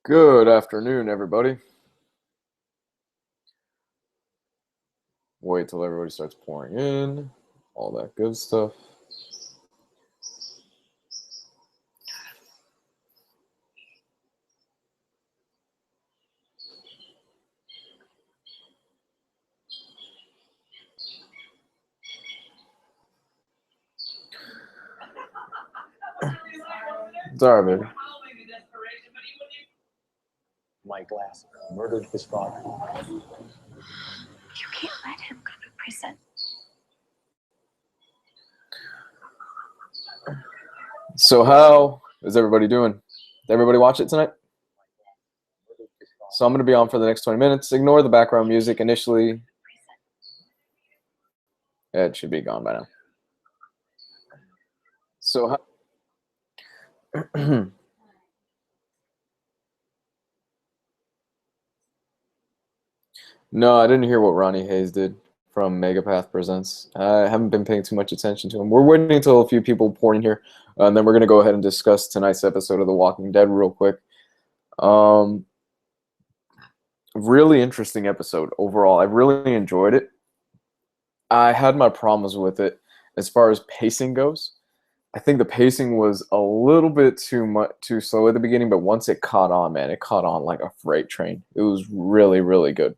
Good afternoon, everybody. Wait till everybody starts pouring in, all that good stuff. It's all right, baby. Mike Glass murdered his father. You can't let him go to prison. So how is everybody doing? Did everybody watch it tonight? So I'm going to be on for the next 20 minutes. Ignore the background music initially. It should be gone by now. So no, I didn't hear what Ronnie Hayes did from Megapath Presents. I haven't been paying too much attention to him. We're waiting until a few people pour in here, and then we're going to go ahead and discuss tonight's episode of The Walking Dead real quick. Really interesting episode overall. I really enjoyed it. I had my problems with it as far as pacing goes. I think the pacing was a little bit too slow at the beginning, but once it caught on, man, it caught on like a freight train. It was really, really good.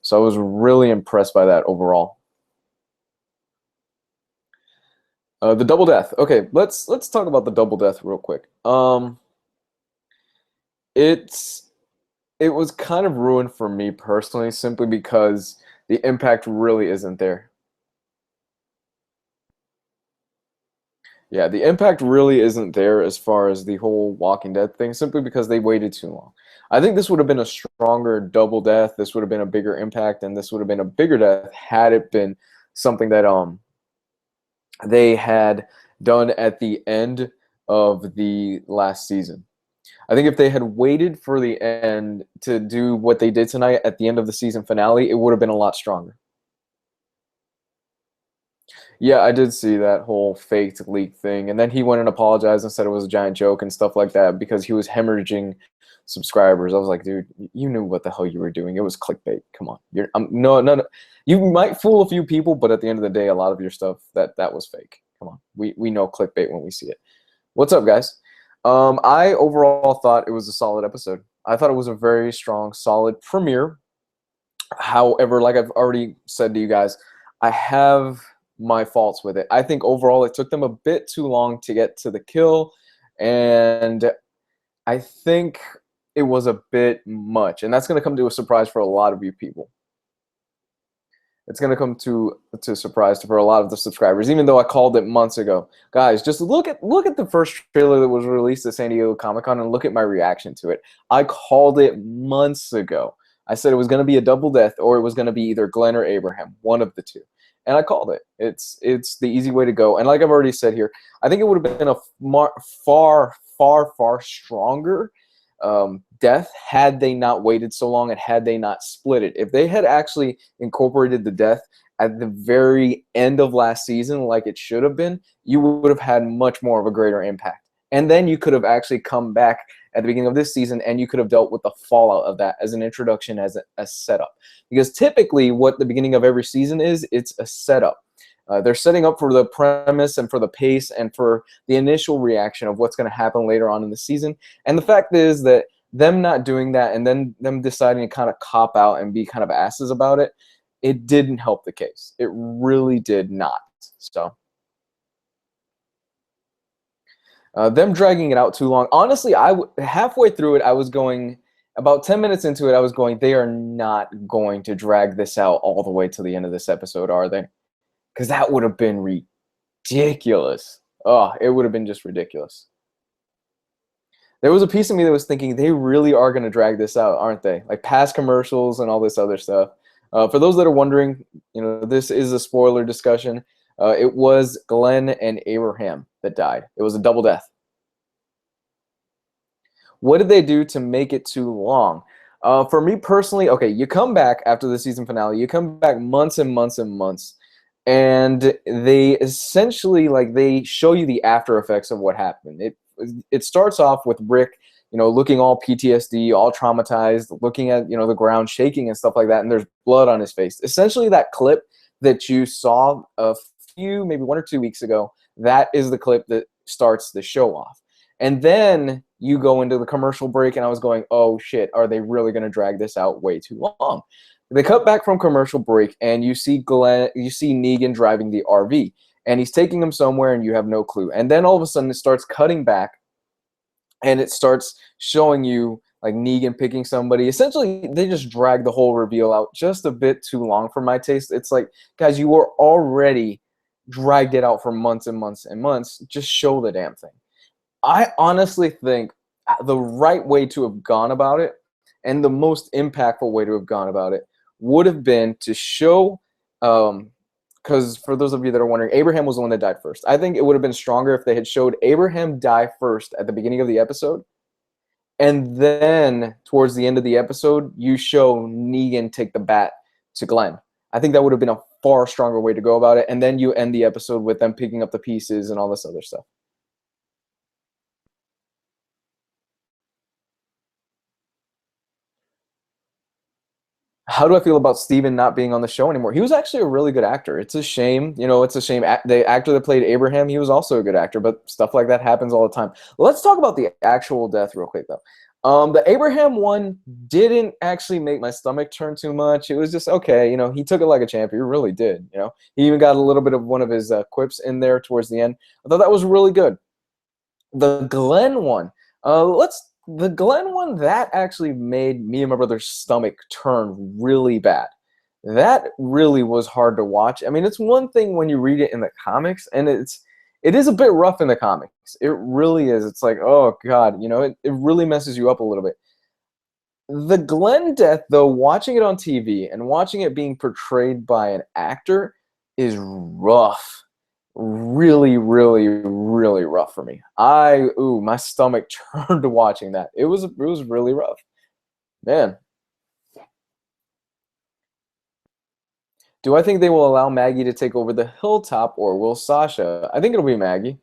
So I was really impressed by that overall. The double death. Okay, let's talk about the double death real quick. It was kind of ruined for me personally, simply because the impact really isn't there. Yeah, the impact really isn't there as far as the whole Walking Dead thing, simply because they waited too long. I think this would have been a stronger double death. This would have been a bigger impact, and this would have been a bigger death had it been something that they had done at the end of the last season. I think if they had waited for the end to do what they did tonight at the end of the season finale, it would have been a lot stronger. Yeah, I did see that whole faked leak thing, and then he went and apologized and said it was a giant joke and stuff like that because he was hemorrhaging subscribers. I was like, dude, you knew what the hell you were doing. It was clickbait. Come on, no. You might fool a few people, but at the end of the day, a lot of your stuff that was fake. Come on, we know clickbait when we see it. What's up, guys? I overall thought it was a solid episode. I thought it was a very strong, solid premiere. However, like I've already said to you guys, I have my faults with it. I think overall it took them a bit too long to get to the kill, and I think it was a bit much, and that's going to come to a surprise for a lot of you people. It's going to come to a surprise for a lot of the subscribers, even though I called it months ago. Guys, just look at the first trailer that was released at San Diego Comic-Con and look at my reaction to it. I called it months ago. I said it was going to be a double death, or it was going to be either Glenn or Abraham, one of the two. And I called it. It's the easy way to go. And like I've already said here, I think it would have been a far stronger death had they not waited so long and had they not split it. If they had actually incorporated the death at the very end of last season like it should have been, you would have had much more of a greater impact. And then you could have actually come back at the beginning of this season and you could have dealt with the fallout of that as an introduction, as a setup. Because typically what the beginning of every season is, it's a setup. They're setting up for the premise and for the pace and for the initial reaction of what's going to happen later on in the season. And the fact is that them not doing that and then them deciding to kind of cop out and be kind of asses about it, it didn't help the case. It really did not. So them dragging it out too long. Honestly, halfway through it, I was going, about 10 minutes into it, I was going, they are not going to drag this out all the way to the end of this episode, are they? Because that would have been ridiculous. Oh, it would have been just ridiculous. There was a piece of me that was thinking they really are going to drag this out, aren't they? Like past commercials and all this other stuff. For those that are wondering, this is a spoiler discussion. It was Glenn and Abraham that died. It was a double death. What did they do to make it too long? For me personally, okay, you come back after the season finale. You come back months and months and months. And they essentially, like, they show you the after effects of what happened. It starts off with Rick looking all PTSD, all traumatized, looking at, the ground shaking and stuff like that, and there's blood on his face. Essentially, that clip that you saw a few, maybe 1 or 2 weeks ago, that is the clip that starts the show off. And then you go into the commercial break, and I was going, oh shit, are they really going to drag this out way too long? They cut back from commercial break, and you see Negan driving the RV, and he's taking him somewhere, and you have no clue. And then all of a sudden, it starts cutting back, and it starts showing you like Negan picking somebody. Essentially, they just drag the whole reveal out just a bit too long for my taste. It's like, guys, you were already dragged it out for months and months and months. Just show the damn thing. I honestly think the right way to have gone about it, and the most impactful way to have gone about it, would have been to show, because for those of you that are wondering, Abraham was the one that died first. I think it would have been stronger if they had showed Abraham die first at the beginning of the episode, and then towards the end of the episode, you show Negan take the bat to Glenn. I think that would have been a far stronger way to go about it, and then you end the episode with them picking up the pieces and all this other stuff. How do I feel about Steven not being on the show anymore? He was actually a really good actor. It's a shame, it's a shame. The actor that played Abraham, he was also a good actor, but stuff like that happens all the time. Let's talk about the actual death real quick, though. The Abraham one didn't actually make my stomach turn too much. It was just, okay, he took it like a champ. He really did, He even got a little bit of one of his quips in there towards the end. I thought that was really good. The Glenn one, the Glenn one, that actually made me and my brother's stomach turn really bad. That really was hard to watch. I mean, it's one thing when you read it in the comics, and it is a bit rough in the comics. It really is. It's like, oh God, it really messes you up a little bit. The Glenn death, though, watching it on TV and watching it being portrayed by an actor is rough. Really, really, really rough for me. My stomach turned to watching that. It was really rough. Man. Do I think they will allow Maggie to take over the hilltop, or will Sasha? I think it'll be Maggie.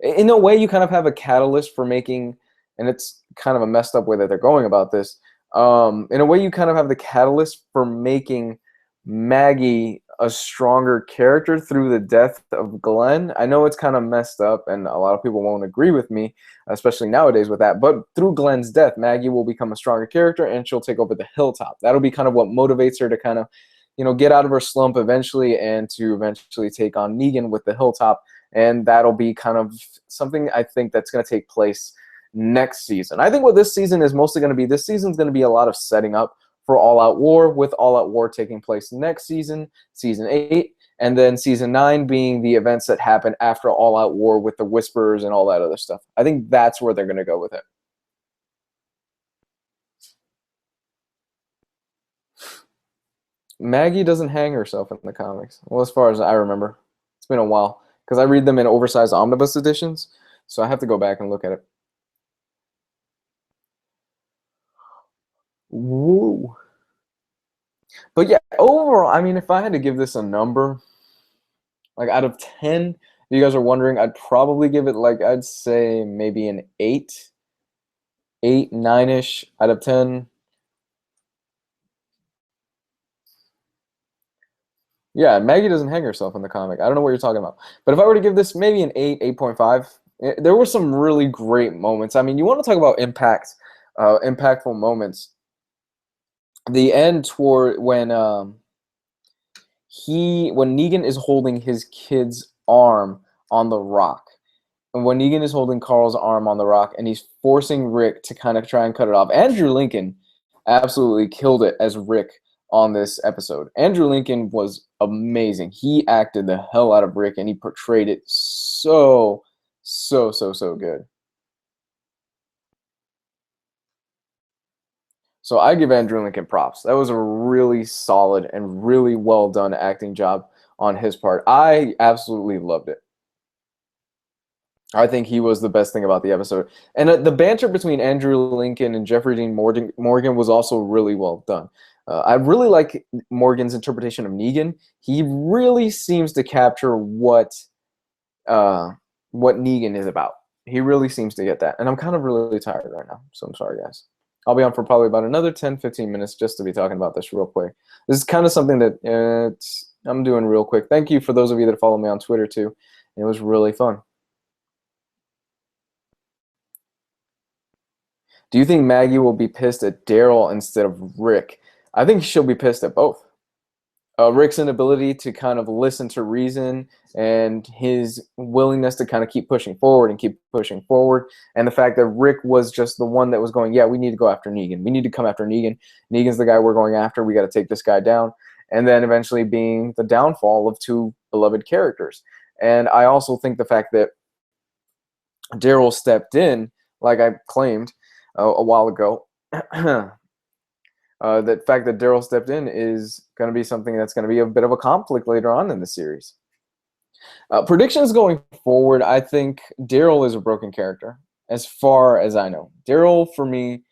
In a way, you kind of have a catalyst for making, and it's kind of a messed up way that they're going about this. In a way, you kind of have the catalyst for making Maggie a stronger character through the death of Glenn. I know it's kind of messed up, and a lot of people won't agree with me, especially nowadays with that, but through Glenn's death, Maggie will become a stronger character, and she'll take over the hilltop. That'll be kind of what motivates her to kind of, get out of her slump eventually, and to eventually take on Negan with the hilltop, and that'll be kind of something I think that's going to take place next season. I think what this season is mostly going to be, this season's going to be a lot of setting up for All Out War, with All Out War taking place next season, season 8, and then season 9 being the events that happen after All Out War with the Whisperers and all that other stuff. I think that's where they're going to go with it. Maggie doesn't hang herself in the comics. Well, as far as I remember. It's been a while, because I read them in oversized omnibus editions, so I have to go back and look at it. Woo. But yeah, overall, I mean, if I had to give this a number, like out of 10, if you guys are wondering, I'd probably give it, like, I'd say maybe an 8, 9-ish out of 10. Yeah, Maggie doesn't hang herself in the comic. I don't know what you're talking about. But if I were to give this maybe an 8, 8.5, there were some really great moments. I mean, you want to talk about impactful moments. The end toward when Negan is holding his kid's arm on the rock, and when Negan is holding Carl's arm on the rock, and he's forcing Rick to kind of try and cut it off. Andrew Lincoln absolutely killed it as Rick on this episode. Andrew Lincoln was amazing. He acted the hell out of Rick, and he portrayed it so good. So I give Andrew Lincoln props. That was a really solid and really well done acting job on his part. I absolutely loved it. I think he was the best thing about the episode. And the banter between Andrew Lincoln and Jeffrey Dean Morgan was also really well done. I really like Morgan's interpretation of Negan. He really seems to capture what Negan is about. He really seems to get that. And I'm kind of really tired right now. So I'm sorry, guys. I'll be on for probably about another 10, 15 minutes just to be talking about this real quick. This is kind of something that I'm doing real quick. Thank you for those of you that follow me on Twitter too. It was really fun. Do you think Maggie will be pissed at Darryl instead of Rick? I think she'll be pissed at both. Rick's inability to kind of listen to reason and his willingness to kind of keep pushing forward and keep pushing forward, and the fact that Rick was just the one that was going, yeah, we need to go after Negan. We need to come after Negan. Negan's the guy we're going after. We got to take this guy down. And then eventually being the downfall of two beloved characters. And I also think the fact that Darryl stepped in, like I claimed a while ago, the fact that Darryl stepped in is going to be something that's going to be a bit of a conflict later on in the series. Predictions going forward, I think Darryl is a broken character, as far as I know. Darryl, for me,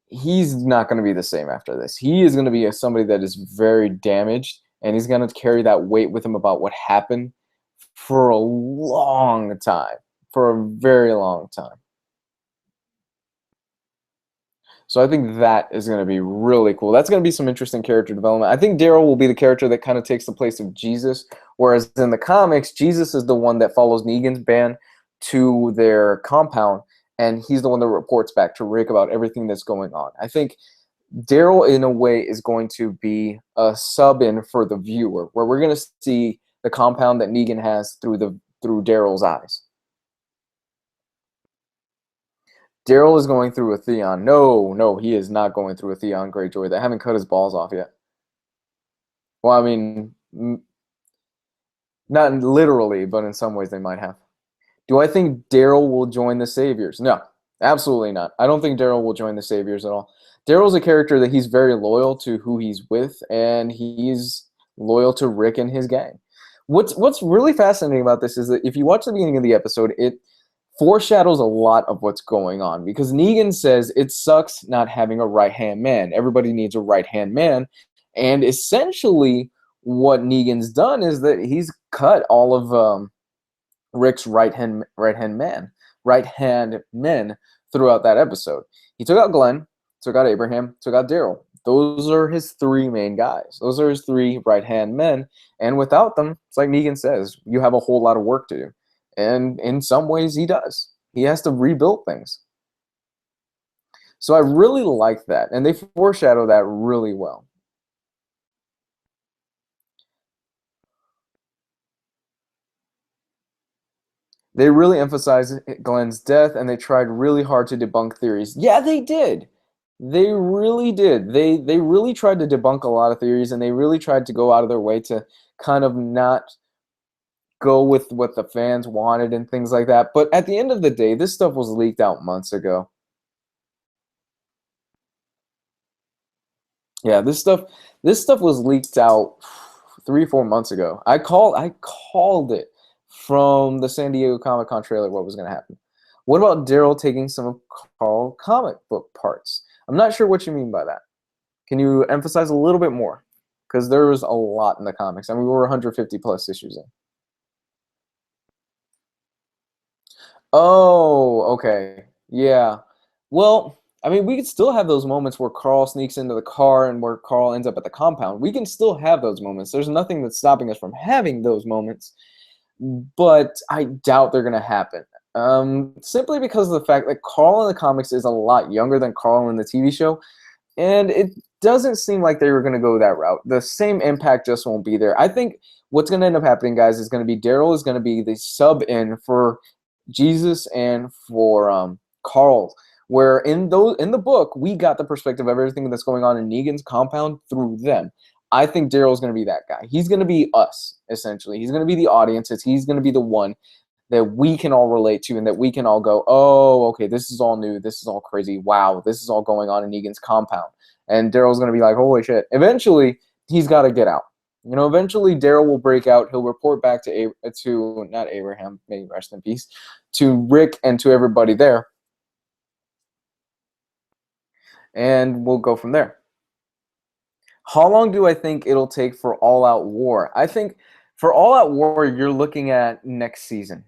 he's not going to be the same after this. He is going to be somebody that is very damaged, and he's going to carry that weight with him about what happened for a long time, for a very long time. So I think that is going to be really cool. That's going to be some interesting character development. I think Darryl will be the character that kind of takes the place of Jesus, whereas in the comics, Jesus is the one that follows Negan's band to their compound, and he's the one that reports back to Rick about everything that's going on. I think Darryl, in a way, is going to be a sub-in for the viewer, where we're going to see the compound that Negan has through Darryl's eyes. Darryl is going through a Theon. No, he is not going through a Theon Greyjoy. They haven't cut his balls off yet. Well, I mean, not literally, but in some ways they might have. Do I think Darryl will join the Saviors? No, absolutely not. I don't think Darryl will join the Saviors at all. Darryl's a character that he's very loyal to who he's with, and he's loyal to Rick and his gang. What's really fascinating about this is that if you watch the beginning of the episode, it foreshadows a lot of what's going on, because Negan says it sucks not having a right-hand man. Everybody needs a right-hand man. And essentially what Negan's done is that he's cut all of Rick's right-hand men throughout that episode. He took out Glenn, took out Abraham, took out Darryl. Those are his three main guys. Those are his three right-hand men. And without them, it's like Negan says, you have a whole lot of work to do. And in some ways, he does. He has to rebuild things. So I really like that. And they foreshadow that really well. They really emphasized Glenn's death, and they tried really hard to debunk theories. Yeah, they did. They really did. They really tried to debunk a lot of theories, and they really tried to go out of their way to kind of not go with what the fans wanted and things like that. But at the end of the day, this stuff was leaked out months ago. Yeah, this stuff was leaked out 3-4 months ago. I called it from the San Diego Comic-Con trailer what was going to happen. What about Darryl taking some of Carl comic book parts? I'm not sure what you mean by that. Can you emphasize a little bit more? Because there was a lot in the comics. I mean, we were 150 plus issues in. Oh, okay. Yeah. Well, I mean, we could still have those moments where Carl sneaks into the car and where Carl ends up at the compound. We can still have those moments. There's nothing that's stopping us from having those moments, but I doubt they're going to happen. Simply because of the fact that Carl in the comics is a lot younger than Carl in the TV show, and it doesn't seem like they were going to go that route. The same impact just won't be there. I think what's going to end up happening, guys, is going to be Darryl is going to be the sub-in for Jesus and for Carl, where in the book we got the perspective of everything that's going on in Negan's compound through them. I think Darryl is going to be that guy. He's going to be us, essentially. He's going to be the audience. He's going to be the one that we can all relate to and that we can all go, oh, okay, this is all new. This is all crazy. Wow, this is all going on in Negan's compound. And Darryl's going to be like, holy shit. Eventually, he's got to get out. You know, eventually Darryl will break out. He'll report back to not Abraham, may rest in peace, to Rick and to everybody there. And we'll go from there. How long do I think it'll take for All Out War? I think for All Out War, you're looking at next season.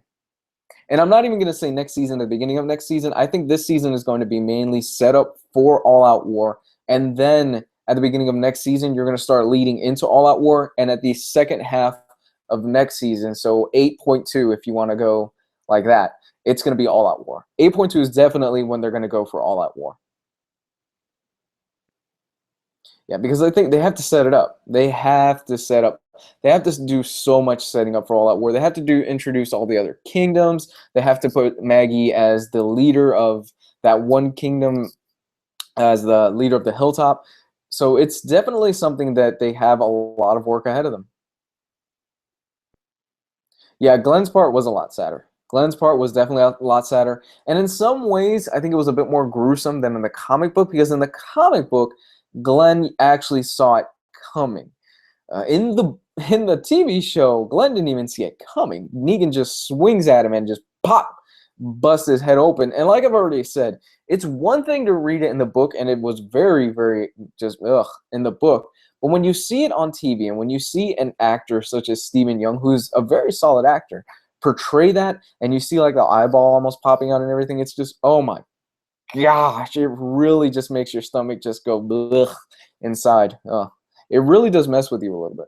And I'm not even going to say next season, the beginning of next season. I think this season is going to be mainly set up for All Out War. And then at the beginning of next season, you're going to start leading into All Out War. And at the second half of next season, so 8.2, if you want to go like that, it's going to be All Out War. 8.2 is definitely when they're going to go for All Out War. Yeah, because I think they have to set it up. They have to set up. They have to do so much setting up for All Out War. They have to introduce all the other kingdoms. They have to put Maggie as the leader of that one kingdom, as the leader of the hilltop. So it's definitely something that they have a lot of work ahead of them. Yeah, Glenn's part was a lot sadder. Glenn's part was definitely a lot sadder. And in some ways, I think it was a bit more gruesome than in the comic book, because in the comic book, Glenn actually saw it coming. In the TV show, Glenn didn't even see it coming. Negan just swings at him and just pop, busts his head open. And like I've already said, it's one thing to read it in the book, and it was very, very just in the book. But when you see it on TV, and when you see an actor such as Stephen Young, who's a very solid actor, portray that, and you see like the eyeball almost popping out and everything, it's just, oh my gosh, it really just makes your stomach just go blech inside. It really does mess with you a little bit.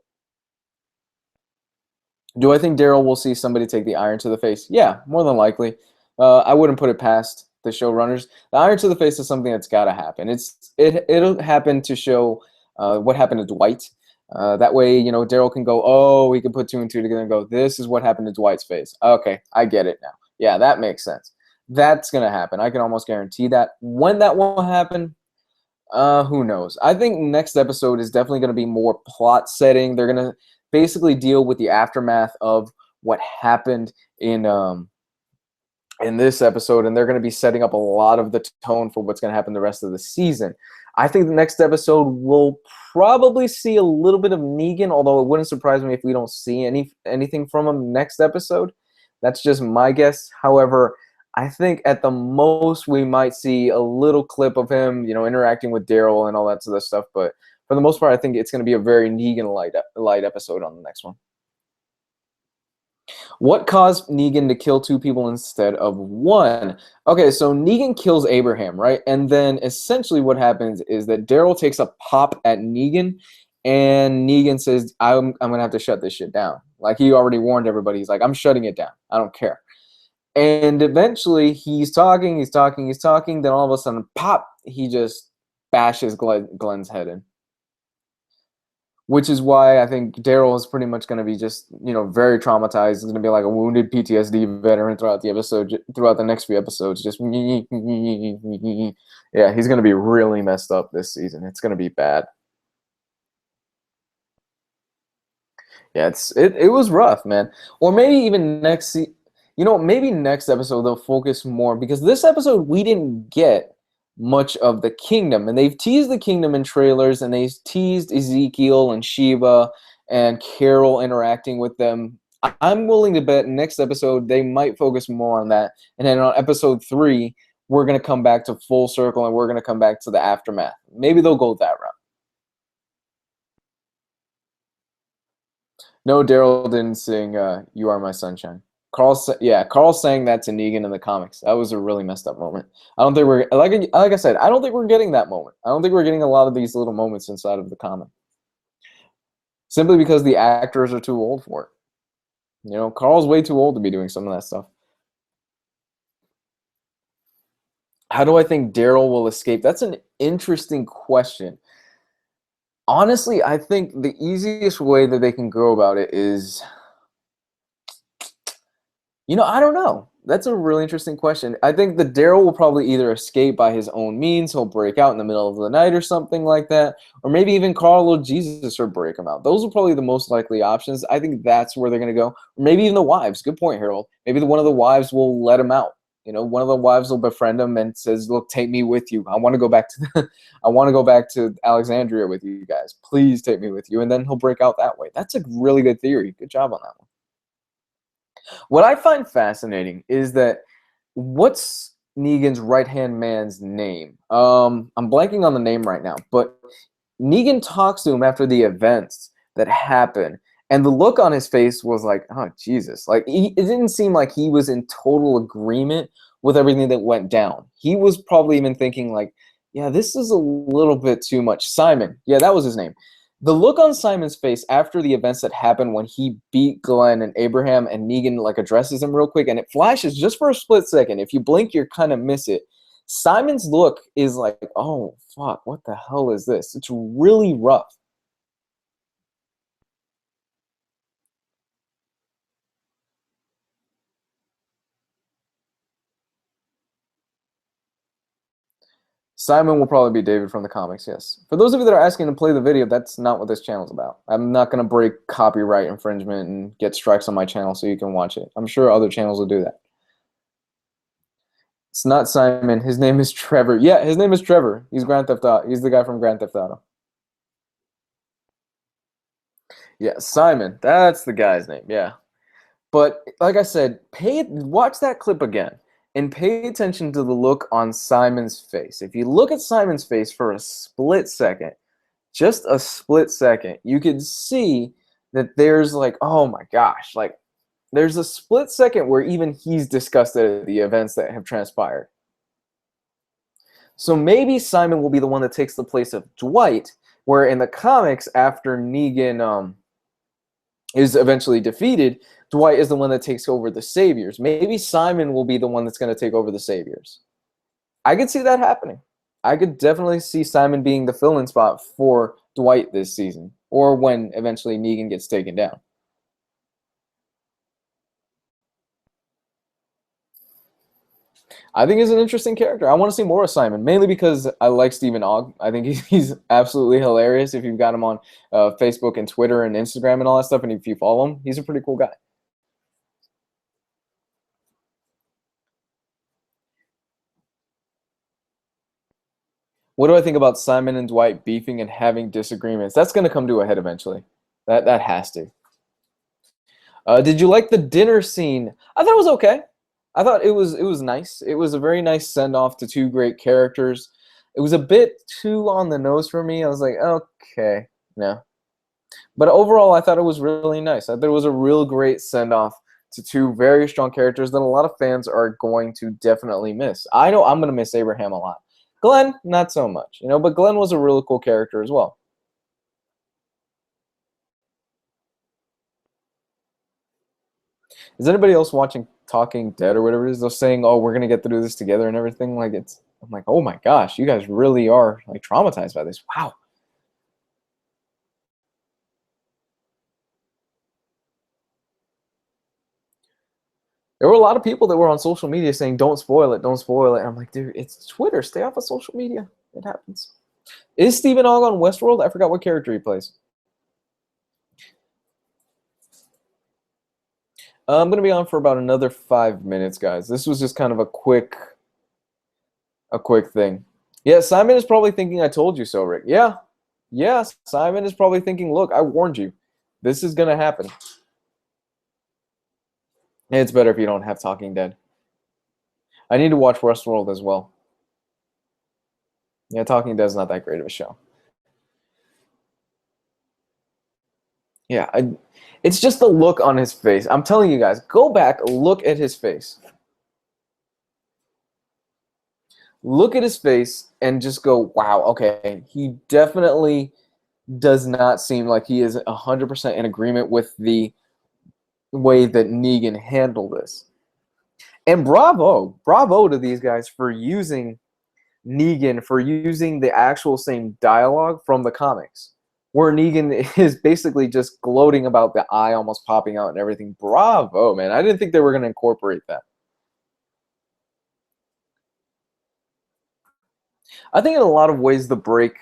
Do I think Darryl will see somebody take the iron to the face? Yeah, more than likely. I wouldn't put it past the showrunners. The iron to the face is something that's got to happen. It'll happen to show what happened to Dwight. That way, you know, Darryl can go, oh, he can put 2 and 2 together and go, this is what happened to Dwight's face. Okay, I get it now. Yeah, that makes sense. That's going to happen. I can almost guarantee that. When that will happen, who knows? I think next episode is definitely going to be more plot setting. They're going to basically deal with the aftermath of what happened in this episode, and they're going to be setting up a lot of the tone for what's going to happen the rest of the season. I think the next episode will probably see a little bit of Negan, although it wouldn't surprise me if we don't see anything from him next episode. That's just my guess. However, I think at the most we might see a little clip of him, you know, interacting with Darryl and all that sort of stuff. But for the most part, I think it's going to be a very Negan light episode on the next one. What caused Negan to kill 2 people instead of 1? Okay, so Negan kills Abraham, right? And then essentially what happens is that Darryl takes a pop at Negan, and Negan says, I'm going to have to shut this shit down. Like, he already warned everybody. He's like, I'm shutting it down. I don't care. And eventually he's talking. Then all of a sudden, pop, he just bashes Glenn's head in. Which is why I think Darryl is pretty much going to be just, you know, very traumatized. He's going to be like a wounded PTSD veteran throughout the episode, throughout the next few episodes. Just, yeah, he's going to be really messed up this season. It's going to be bad. Yeah, it was rough, man. Or maybe even maybe next episode they'll focus more, because this episode we didn't get much of the kingdom, and they've teased the kingdom in trailers, and they teased Ezekiel and Sheba and Carol interacting with them. I'm willing to bet next episode they might focus more on that, and then on episode 3 we're going to come back to full circle, and we're going to come back to the aftermath. Maybe they'll go that route. No, Darryl didn't sing You Are My Sunshine. Carl sang that to Negan in the comics. That was a really messed up moment. I don't think we're, like I said, I don't think we're getting that moment. I don't think we're getting a lot of these little moments inside of the comic. Simply because the actors are too old for it. You know, Carl's way too old to be doing some of that stuff. How do I think Darryl will escape? That's an interesting question. Honestly, I think the easiest way that they can go about it is, I don't know. That's a really interesting question. I think that Darryl will probably either escape by his own means. He'll break out in the middle of the night or something like that. Or maybe even Carl or Jesus will break him out. Those are probably the most likely options. I think that's where they're going to go. Or maybe even the wives. Good point, Harold. Maybe one of the wives will let him out. One of the wives will befriend him and says, "Look, take me with you. I want to go back to I want to go back to Alexandria with you guys. Please take me with you." And then he'll break out that way. That's a really good theory. Good job on that one. What I find fascinating is that what's Negan's right-hand man's name? I'm blanking on the name right now, but Negan talks to him after the events that happen, And the look on his face was like, oh, Jesus. Like, it didn't seem like he was in total agreement with everything that went down. He was probably even thinking, like, yeah, this is a little bit too much. Simon. Yeah, that was his name. The look on Simon's face after the events that happened when he beat Glenn and Abraham and Negan, like, addresses him real quick, and it flashes just for a split second. If you blink, you kind of miss it. Simon's look is like, oh, fuck, what the hell is this? It's really rough. Simon will probably be David from the comics, yes. For those of you that are asking to play the video, that's not what this channel's about. I'm not going to break copyright infringement and get strikes on my channel so you can watch it. I'm sure other channels will do that. It's not Simon. His name is Trevor. Yeah, his name is Trevor. He's Grand Theft Auto. He's the guy from Grand Theft Auto. Yeah, Simon. That's the guy's name. Yeah. But like I said, watch that clip again and pay attention to the look on Simon's face. If you look at Simon's face for a split second, just a split second, you could see that there's like, oh my gosh, like there's a split second where even he's disgusted at the events that have transpired. So maybe Simon will be the one that takes the place of Dwight, where in the comics, after Negan is eventually defeated, Dwight is the one that takes over the Saviors. Maybe Simon will be the one that's going to take over the Saviors. I could see that happening. I could definitely see Simon being the fill-in spot for Dwight this season, or when eventually Negan gets taken down. I think he's an interesting character. I want to see more of Simon, mainly because I like Stephen Ogg. I think he's absolutely hilarious. If you've got him on Facebook and Twitter and Instagram and all that stuff, and if you follow him, he's a pretty cool guy. What do I think about Simon and Dwight beefing and having disagreements? That's going to come to a head eventually. That has to. Did you like the dinner scene? I thought it was okay. I thought it was nice. It was a very nice send off to two great characters. It was a bit too on the nose for me. I was like, okay, no. But overall, I thought it was really nice. I thought it was a real great send off to two very strong characters that a lot of fans are going to definitely miss. I know I'm going to miss Abraham a lot. Glenn, not so much, you know, but Glenn was a really cool character as well. Is anybody else watching Talking Dead or whatever it is? They're saying, "Oh, we're gonna get through this together" and everything. Like I'm like, oh my gosh, you guys really are like traumatized by this. Wow. There were a lot of people that were on social media saying, "Don't spoil it, don't spoil it." And I'm like, dude, it's Twitter. Stay off of social media. It happens. Is Stephen Ogg on Westworld? I forgot what character he plays. I'm gonna be on for about another 5 minutes, guys. This was just kind of a quick thing. Yeah, Simon is probably thinking I told you so, Rick. Yeah. Yes, Simon is probably thinking, look, I warned you. This is gonna happen. It's better if you don't have Talking Dead. I need to watch Westworld as well. Yeah, Talking Dead's not that great of a show. Yeah, it's just the look on his face. I'm telling you guys, go back, look at his face. Look at his face and just go, wow, okay, he definitely does not seem like he is 100% in agreement with the way that Negan handled this. And bravo to these guys for using Negan, for using the actual same dialogue from the comics, where Negan is basically just gloating about the eye almost popping out and everything. Bravo, man. I didn't think they were going to incorporate that. I think in a lot of ways the break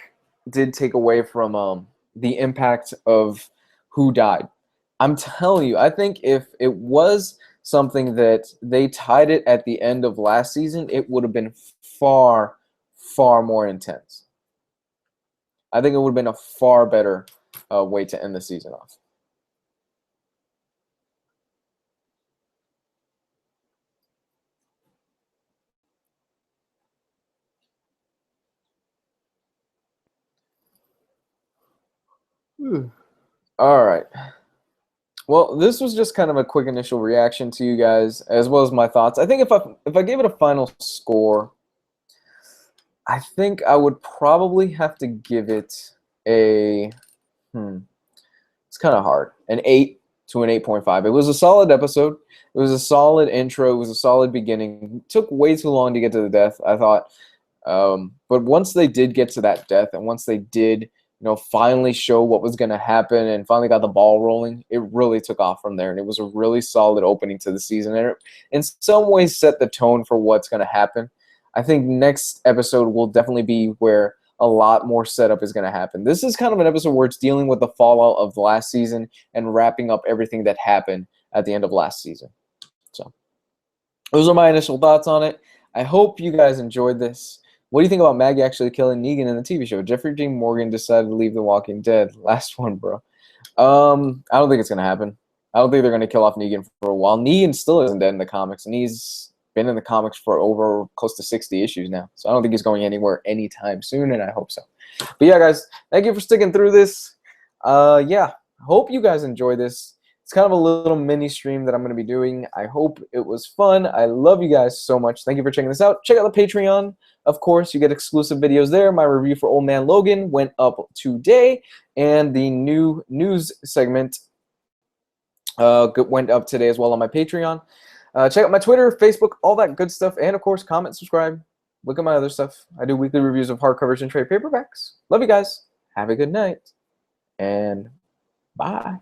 did take away from the impact of who died. I'm telling you, I think if it was something that they tied it at the end of last season, it would have been far, far more intense. I think it would have been a far better way to end the season off. All right. Well, this was just kind of a quick initial reaction to you guys, as well as my thoughts. I think if I gave it a final score, I think I would probably have to give it a it's kind of hard. An 8 to an 8.5. It was a solid episode. It was a solid intro. It was a solid beginning. It took way too long to get to the death, I thought. But once they did get to that death, and once they did, finally show what was going to happen and finally got the ball rolling, it really took off from there. And it was a really solid opening to the season. And it, in some ways, set the tone for what's going to happen. I think next episode will definitely be where a lot more setup is going to happen. This is kind of an episode where it's dealing with the fallout of the last season and wrapping up everything that happened at the end of last season. So those are my initial thoughts on it. I hope you guys enjoyed this. What do you think about Maggie actually killing Negan in the TV show? Jeffrey Dean Morgan decided to leave The Walking Dead. Last one, bro. I don't think it's going to happen. I don't think they're going to kill off Negan for a while. Negan still isn't dead in the comics, and he's been in the comics for over close to 60 issues now. So I don't think he's going anywhere anytime soon, and I hope so. But yeah, guys, thank you for sticking through this. Yeah, hope you guys enjoy this. It's kind of a little mini stream that I'm going to be doing. I hope it was fun. I love you guys so much. Thank you for checking this out. Check out the Patreon. Of course, you get exclusive videos there. My review for Old Man Logan went up today, and the new news segment went up today as well on my Patreon. Check out my Twitter, Facebook, all that good stuff. And, of course, comment, subscribe. Look at my other stuff. I do weekly reviews of hardcovers and trade paperbacks. Love you guys. Have a good night. And bye.